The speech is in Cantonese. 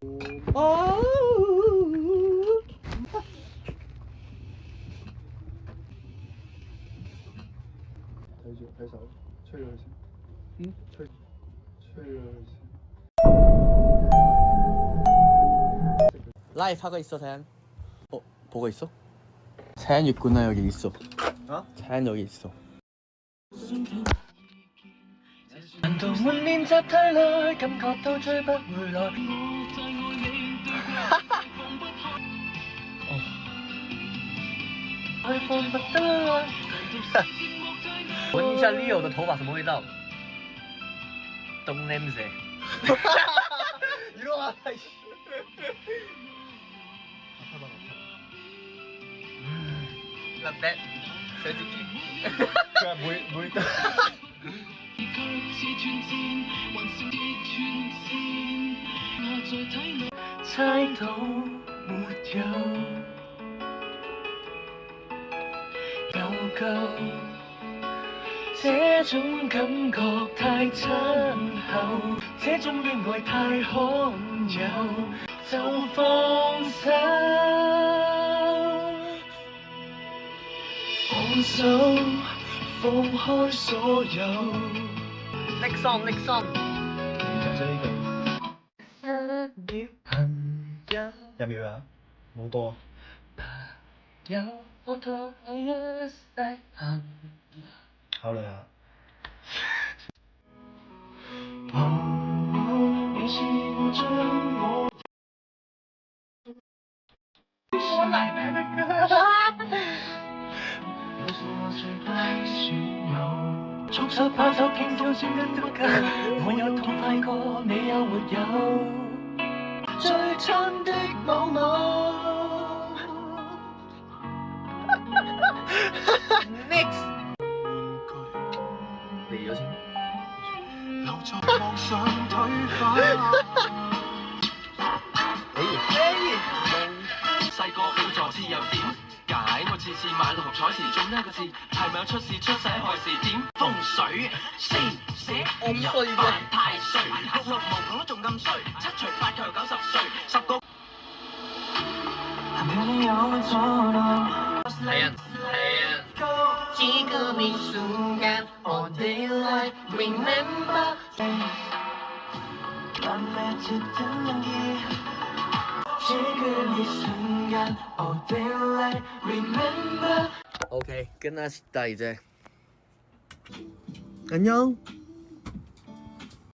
哦。睇住睇手，吹咗佢先。嗯，吹咗佢先。라이브 하고 있어, 태연. 보고 있어? 태연 있구나. 여기 있어. 어? 태연 여기 있어.難道滿臉集體裏，感覺都追不回來。放不得。聞一下 Leo 的頭髮什麼味道？東냄새。이리 와。Love that。佢係每個。猜到沒有？夠夠，這種感覺太親厚，這種戀愛太罕有，就放手，放手，放開所有。Next song，next song。就呢句。有冇啊？冇多。考慮下。捉手拍手傾挑選一都夠，我有痛快過，你有沒有？最親的某某。Next。嚟咗先。留在妄想推翻。細個好在知又點解？我次次買六合彩時中呢個字，係咪有出事出世害事？點風水四捨五入犯太歲，六六無窮都仲咁衰，七除八卻90歲，10個。係啊。幾個秘書間 all day like remember。OK，끝났다 이제. 안녕.